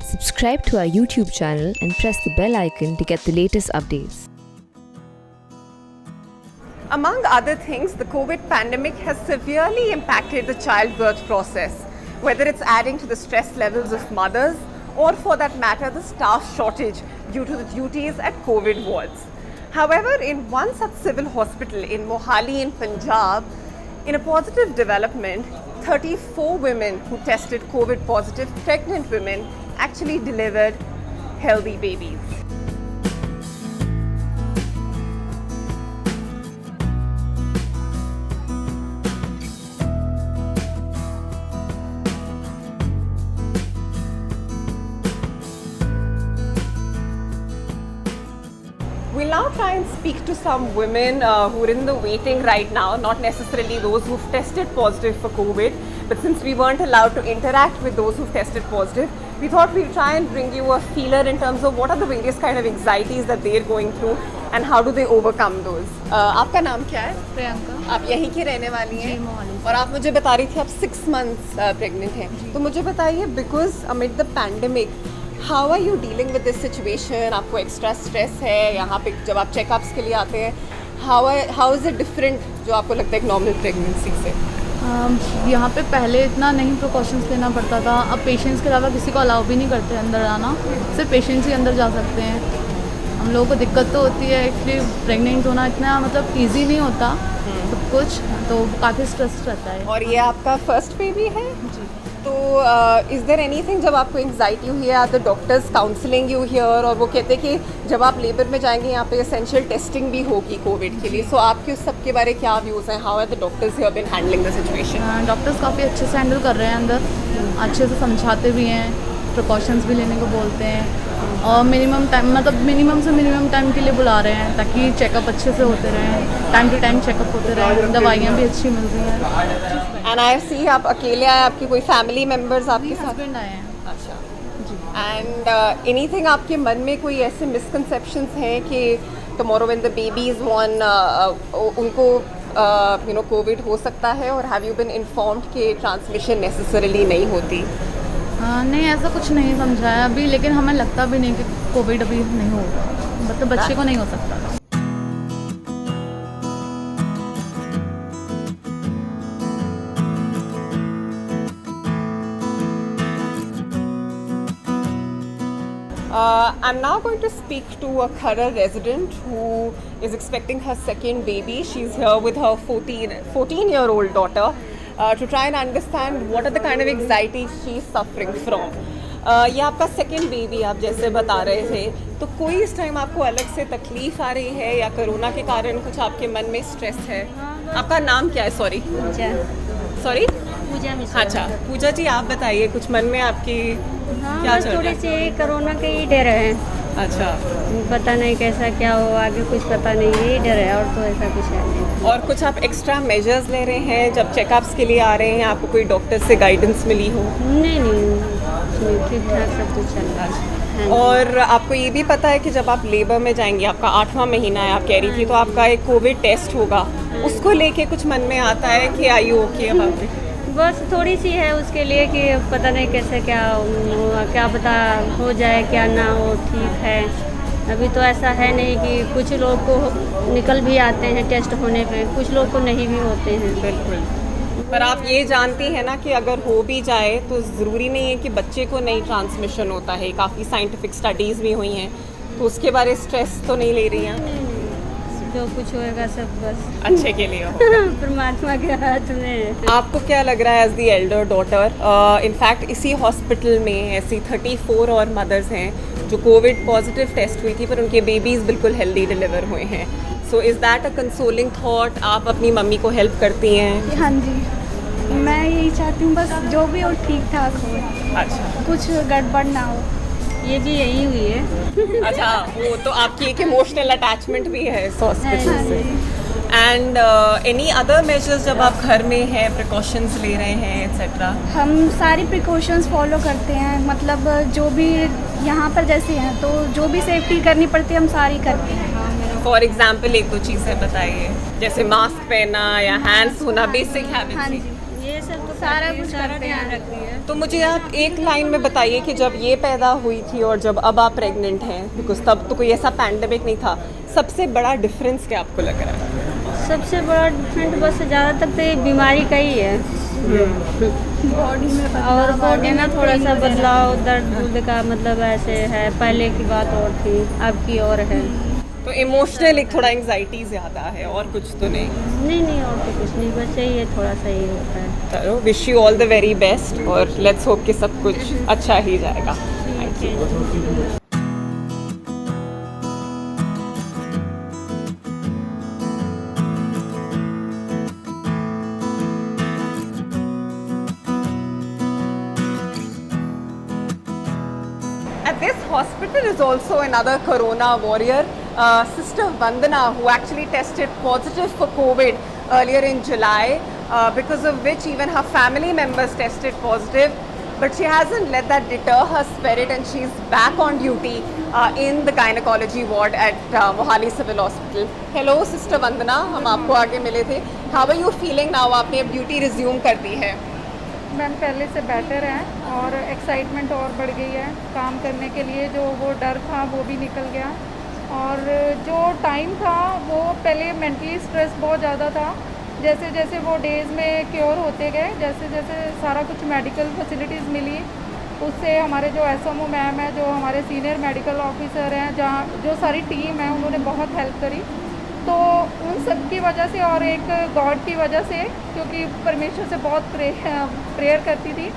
Subscribe to our YouTube channel and press the bell icon to get the latest updates. Among other things, the COVID pandemic has severely impacted the childbirth process, whether it's adding to the stress levels of mothers or, for that matter, the staff shortage due to the duties at COVID wards. However, in one such civil hospital in Mohali in Punjab, in a positive development, 34 women who tested COVID positive pregnant women actually delivered healthy babies. We'll now try and speak to some women who are in the waiting right now, not necessarily those who've tested positive for COVID, but since we weren't allowed to interact with those who've tested positive, we thought we'll try and bring you a feeler in terms of what are the various kind of anxieties that they're going through and how do they overcome those. आपका नाम क्या है? प्रियंका। आप यहीं की रहने वाली हैं? मोहाली। और आप मुझे बता रही थी आप 6 months प्रेग्नेंट हैं, तो मुझे बताइए because amid the pandemic how are you dealing with this situation? आपको एक्स्ट्रा स्ट्रेस है यहाँ पे जब आप चेकअप्स के लिए आते हैं? हाउ इज़ इट डिफरेंट जो आपको लगता है एक नॉर्मल प्रेगनेंसी से? यहाँ पे पहले इतना नहीं प्रिकॉशंस लेना पड़ता था, अब पेशेंट्स के अलावा किसी को अलाउ भी नहीं करते अंदर आना, सिर्फ पेशेंट्स ही अंदर जा सकते हैं। हम लोगों को दिक्कत तो होती है, एक्चुअली प्रेग्नेंट होना इतना मतलब ईजी नहीं होता सब कुछ, तो काफ़ी स्ट्रेस रहता है। और ये आपका फर्स्ट बेबी है? जी। तो इज़ देयर एनीथिंग जब आपको एंग्जाइटी हुई है, are the doctors counselling you here? और वो कहते हैं कि जब आप लेबर में जाएंगे यहाँ पे एसेंशियल टेस्टिंग भी होगी कोविड के लिए, सो आपके उस सब के बारे क्या व्यूज़ हैं? How are the doctors here been handling the situation? Doctors काफ़ी अच्छे से हैंडल कर रहे हैं अंदर, अच्छे से समझाते भी हैं, प्रिकॉशंस भी लेने को बोलते हैं, और मिनिमम से मिनिमम टाइम के लिए बुला रहे हैं ताकि चेकअप अच्छे से होते रहें, टाइम टू टाइम चेकअप होते रहें, दवाइयाँ भी अच्छी मिल रही हैं। एंड आई सी आप अकेले आए, आपकी कोई फैमिली मेम्बर्स आपके साथ? हस्बैंड आए हैं। अच्छा जी। एंड एनीथिंग आपके मन में कोई ऐसे मिसकंसेप्शंस हैं कि tomorrow when the baby is one उनको यू नो कोविड हो सकता है, और हैव यू बीन इन्फॉर्म्ड कि ट्रांसमिशन नेसेसरली नहीं होती? नहीं, ऐसा कुछ नहीं समझा है अभी, लेकिन हमें लगता भी नहीं कि कोविड अभी नहीं होगा, मतलब बच्चे को नहीं हो सकता था। I'm now going to speak to a Khara resident who is expecting her second baby. She's here with her 14-year-old daughter to try and understand what are the kind of anxiety she's suffering from. ये आपका second baby आप जैसे बता रहे थे, तो कोई इस टाइम आपको अलग से तकलीफ आ रही है या कोरोना के कारण कुछ आपके मन में स्ट्रेस है? आपका नाम क्या है? सॉरी पूजा मिश्रा। अच्छा पूजा जी, आप बताइए कुछ मन में आपकी क्या चल रहा थोड़ी है? सी कोरोना के ही डर है। अच्छा, पता नहीं कैसा क्या हो आगे, कुछ पता नहीं, यही डर है, और तो ऐसा कुछ है नहीं। और कुछ आप एक्स्ट्रा मेजर्स ले रहे हैं जब चेकअप्स के लिए आ रहे हैं? आपको कोई डॉक्टर से गाइडेंस मिली हो? नहीं, ठीक ठाक सब कुछ चल रहा है। और आपको ये भी पता है कि जब आप लेबर में जाएंगे, आपका 8वां महीना है आप कह रही थी, तो आपका एक कोविड टेस्ट होगा, उसको लेके कुछ मन में आता है कि आई यू ओके अबाउट इट? बस थोड़ी सी है उसके लिए कि पता नहीं कैसे क्या पता हो जाए क्या ना हो, ठीक है अभी तो ऐसा है नहीं कि कुछ लोग को निकल भी आते हैं टेस्ट होने पे, कुछ लोग को नहीं भी होते हैं। बिल्कुल, पर आप ये जानती हैं ना कि अगर हो भी जाए तो ज़रूरी नहीं है कि बच्चे को नहीं ट्रांसमिशन होता है, काफ़ी साइंटिफिक स्टडीज़ भी हुई हैं, तो उसके बारे स्ट्रेस तो नहीं ले रही हैं? जो कुछ होएगा सब बस अच्छे के लिए हो। परमात्मा के हाथ में। आपको क्या लग रहा है as the elder daughter? In fact इसी हॉस्पिटल में ऐसी 34 और मदर्स हैं जो कोविड पॉजिटिव टेस्ट हुई थी पर उनके बेबीज़ बिल्कुल हेल्दी डिलीवर हुए हैं, so is that a consoling thought? आप अपनी मम्मी को हेल्प करती हैं? हाँ जी, मैं यही चाहती हूँ बस जो भी हो ठीक ठाक हो। अच्छा, कुछ गड़बड़ ना हो। ये भी यही हुई है। अच्छा, वो तो आपकी एक इमोशनल अटैचमेंट भी है इस हॉस्पिटल से। एंड एनी अदर मेजर्स जब आप घर में हैं, प्रिकॉशंस ले रहे हैं एक्सेट्रा? हम सारी प्रिकॉशंस फॉलो करते हैं, मतलब जो भी यहाँ पर जैसे हैं तो जो भी सेफ्टी करनी पड़ती है हम सारी करते हैं। फॉर एग्जाम्पल एक दो चीज़ें बताइए, जैसे मास्क पहनना या हैंड्स धोना, बेसिक हैबिट्स। हाँ जी, ये ये सब तो सारा करती है, कुछ सारा करते ध्यान हैं। रखती है। तो मुझे आप एक लाइन में बताइए कि जब ये पैदा हुई थी और जब अब आप प्रेग्नेंट हैं, बिकॉज तब तो कोई ऐसा पैंडेमिक नहीं था, सबसे बड़ा डिफरेंस क्या आपको लग रहा है? सबसे बड़ा डिफरेंट बस ज़्यादातर तो ये बीमारी का ही है। बॉडी में और बॉडी में थोड़ा सा बदलाव, दर्द उर्द का मतलब ऐसे है, पहले की बात और थी, अब की और है। तो इमोशनल एक थोड़ा एंग्जाइटी ज़्यादा है और कुछ तो नहीं। नहीं और तो कुछ नहीं, बस यही है, थोड़ा सा ही होता है। चलो, wish you all the very best और लेट्स होप कि सब कुछ अच्छा ही जाएगा। Thank you. At this hospital is also another corona warrior, Sister Vandana, who actually tested positive for COVID earlier in July, because of which even her family members tested positive. But she hasn't let that deter her spirit, and she's back on duty in the gynecology ward at Mohali Civil Hospital. Hello, Sister Vandana. हम आपको आगे मिले थे. How are you feeling now? आपने अब duty resume कर दी है. Ma'am पहले से बेटर है और एक्साइटमेंट और बढ़ गई है काम करने के लिए। जो वो डर था वो भी निकल गया, और जो टाइम था वो पहले मेंटली स्ट्रेस बहुत ज़्यादा था। जैसे जैसे वो डेज़ में क्योर होते गए, जैसे जैसे सारा कुछ मेडिकल फैसिलिटीज़ मिली, उससे हमारे जो एसएमओ मैम है, जो हमारे सीनियर मेडिकल ऑफिसर हैं, जहाँ जो सारी टीम है, उन्होंने बहुत हेल्प करी। तो उन सब की वजह से और एक गॉड की वजह से, क्योंकि परमेश्वर से बहुत प्रेयर करती थी,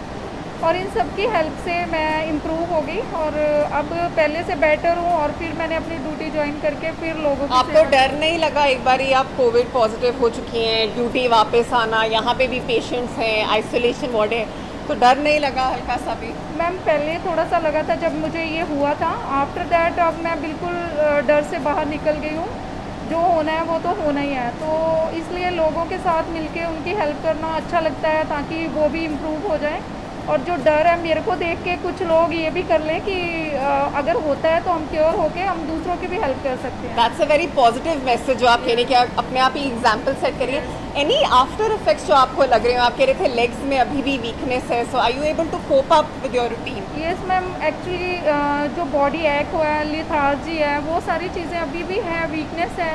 और इन सब की हेल्प से मैं इम्प्रूव हो गई और अब पहले से बेटर हूँ। और फिर मैंने अपनी ड्यूटी ज्वाइन करके फिर लोगों की आपको डर नहीं लगा एक बार ही आप कोविड पॉजिटिव हो चुकी हैं, ड्यूटी वापस आना, यहाँ पे भी पेशेंट्स हैं, आइसोलेशन वार्ड है, तो डर नहीं लगा हल्का सा भी? मैम पहले थोड़ा सा लगा था जब मुझे ये हुआ था। आफ्टर दैट अब मैं बिल्कुल डर से बाहर निकल गई हूँ। जो होना है वो तो होना ही है, तो इसलिए लोगों के साथ मिलके उनकी हेल्प करना अच्छा लगता है, ताकि वो भी इम्प्रूव हो जाए। और जो डर है मेरे को देख के कुछ लोग ये भी कर लें कि अगर होता है तो हम क्योर होके हम दूसरों की भी हेल्प कर सकते हैं। That's a very positive message जो आप कह रहे हैं कि अपने आप ही एग्जाम्पल सेट करिए। एनी आफ्टर इफेक्ट्स जो आपको लग रहे हो? आप कह रहे थे लेग्स में अभी भी वीकनेस है, so are you able to cope up with your routine? Yes ma'am, actually जो बॉडी एक है, लिथार्जी है, वो सारी चीज़ें अभी भी हैं, वीकनेस है,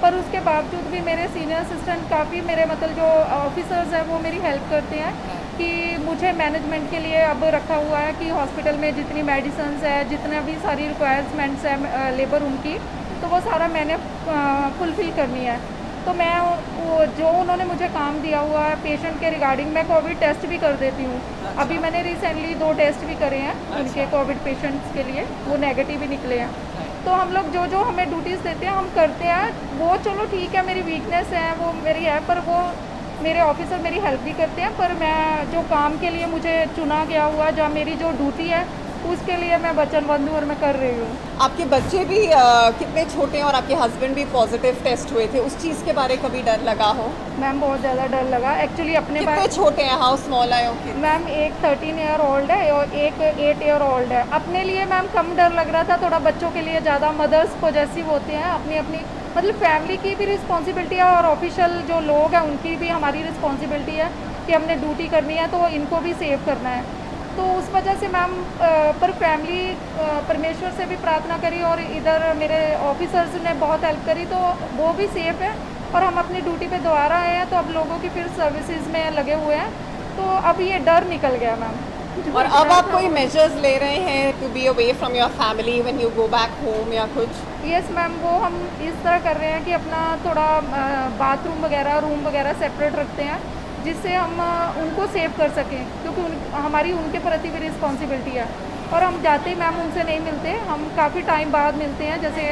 पर उसके बावजूद भी मेरे सीनियर असिस्टेंट काफ़ी, मेरे मतलब जो ऑफिसर्स हैं वो मेरी हेल्प करते हैं कि मुझे मैनेजमेंट के लिए अब रखा हुआ है कि हॉस्पिटल में जितनी मेडिसिन्स है, जितना भी सारी रिक्वायरमेंट्स है लेबर रूम की, तो वो सारा मैंने फुलफ़िल करनी है। तो मैं वो जो उन्होंने मुझे काम दिया हुआ है पेशेंट के रिगार्डिंग, मैं कोविड टेस्ट भी कर देती हूँ। अभी मैंने रिसेंटली 2 टेस्ट भी करे हैं उनके कोविड पेशेंट्स के लिए, वो नेगेटिव ही निकले हैं। तो हम लोग जो जो हमें ड्यूटीज़ देते हैं हम करते हैं। वो चलो ठीक है, मेरी वीकनेस है वो मेरी है, पर वो मेरे ऑफिसर मेरी हेल्प भी करते हैं। पर मैं जो काम के लिए मुझे चुना गया हुआ, जहाँ मेरी जो ड्यूटी है, उसके लिए मैं वचनबद्ध हूँ और मैं कर रही हूँ। आपके बच्चे भी कितने छोटे हैं और आपके हस्बैंड भी पॉजिटिव टेस्ट हुए थे, उस चीज़ के बारे कभी डर लगा हो? मैम बहुत ज़्यादा डर लगा एक्चुअली। अपने कितने छोटे हैं? हाउ स्मॉल है? मैम एक 13 ईयर ओल्ड है और एक 8 ईयर ओल्ड है। अपने लिए मैम कम डर लग रहा था, थोड़ा बच्चों के लिए ज़्यादा। मदर्स पॉजेसिव होते हैं, अपनी अपनी मतलब फैमिली की भी रिस्पॉन्सिबिलिटी है और ऑफिशियल जो लोग हैं उनकी भी हमारी रिस्पॉन्सिबिलिटी है कि हमने ड्यूटी करनी है, तो इनको भी सेव करना है। तो उस वजह से मैम पर फैमिली परमेश्वर से भी प्रार्थना करी और इधर मेरे ऑफिसर्स ने बहुत हेल्प करी, तो वो भी सेफ है और हम अपनी ड्यूटी पे दोबारा आए हैं, तो अब लोगों की फिर सर्विसेज में लगे हुए हैं, तो अब ये डर निकल गया मैम। और अब आप कोई मेजर्स ले रहे हैं to be away from your family when you go back home या कुछ? यस मैम, वो हम इस तरह कर रहे हैं कि अपना थोड़ा बाथरूम वगैरह, रूम वगैरह सेपरेट रखते हैं, जिससे हम उनको सेव कर सकें, क्योंकि हमारी उनके प्रति भी रिस्पॉन्सिबिलिटी है। और हम जाते ही मैम उनसे नहीं मिलते, हम काफ़ी टाइम बाद मिलते हैं, जैसे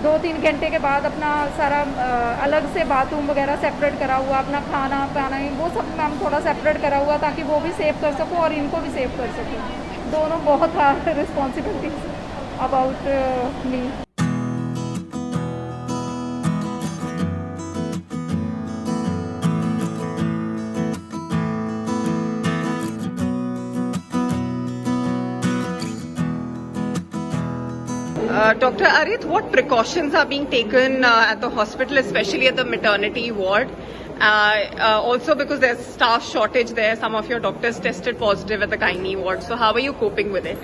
2-3 घंटे के बाद अपना सारा अलग से बाथरूम वगैरह सेपरेट करा हुआ, अपना खाना पाना वो सब मैम थोड़ा सेपरेट करा हुआ, ताकि वो भी सेव कर सकूँ और इनको भी सेव कर सकूँ। दोनों बहुत responsibilities about me. Dr. Arith, what precautions are being taken at the hospital, especially at the maternity ward? Also because there's staff shortage there, some of your doctors tested positive at the gynae ward. So how are you coping with it?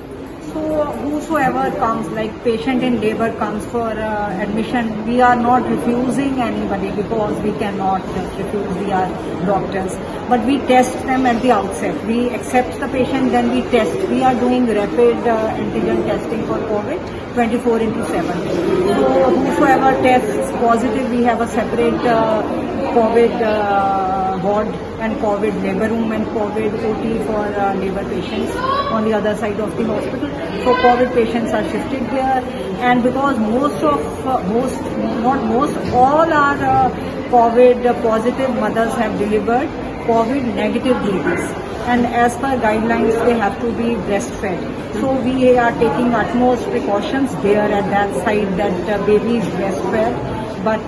So whosoever comes, like patient in labor comes for admission, we are not refusing anybody because we cannot refuse, we are doctors. But we test them at the outset. We accept the patient, then we test. We are doing rapid antigen testing for COVID 24/7. So whosoever tests positive, we have a separate COVID ward and COVID labor room and COVID OT for labor patients on the other side of the hospital. So COVID patients are shifted there, and because all our COVID positive mothers have delivered COVID negative babies, and as per guidelines they have to be breastfed. So we are taking utmost precautions there at that side that baby is breastfed. But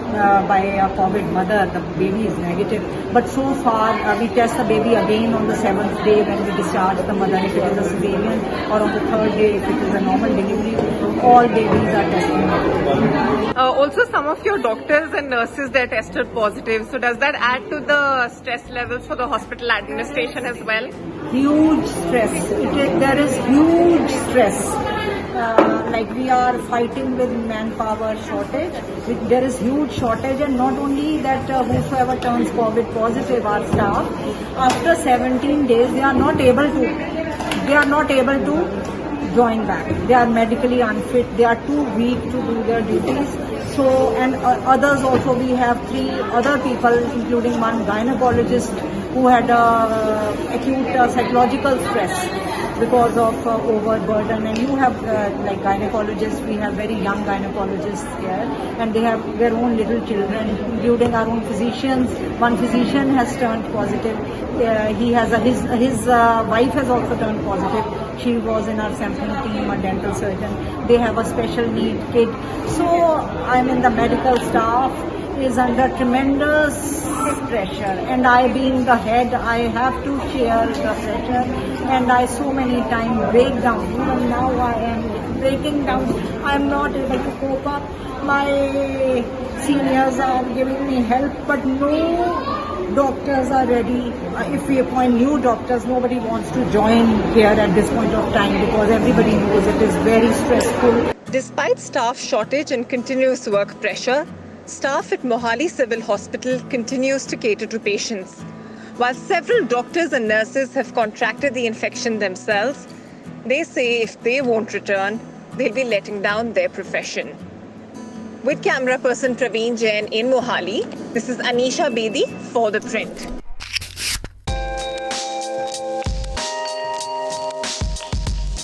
by a COVID mother, the baby is negative. But so far, we test the baby again on the 7th day when we discharge the mother if it is a cesarean, or on the 3rd day if it is a normal delivery. All babies are tested negative. Also, some of your doctors and nurses, they're tested positive. So does that add to the stress levels for the hospital administration as well? Huge stress. There is huge stress. Like we are fighting with manpower shortage. There is huge shortage, and not only that, whosoever turns COVID positive, our staff, after 17 days, they are not able to join back. They are medically unfit. They are too weak to do their duties. So, and others also, we have 3 other people, including one gynecologist who had acute psychological stress because of overburden. And you have like gynecologists, we have very young gynecologists here, and they have their own little children, including our own physicians. One physician has turned positive. He has his wife has also turned positive. She was in our sampling team, a dental surgeon. They have a special need kid. So I mean, the medical staff is under tremendous pressure, and I being the head, I have to share the pressure, and I so many times break down. Even now I am breaking down. I am not able to cope up. My seniors are giving me help, but no doctors are ready. If we appoint new doctors, nobody wants to join here at this point of time because everybody knows it is very stressful. Despite staff shortage and continuous work pressure, staff at Mohali Civil Hospital continues to cater to patients. While several doctors and nurses have contracted the infection themselves, they say if they won't return, they'll be letting down their profession. With camera person Praveen Jain in Mohali, this is Anisha Bedi for The Print.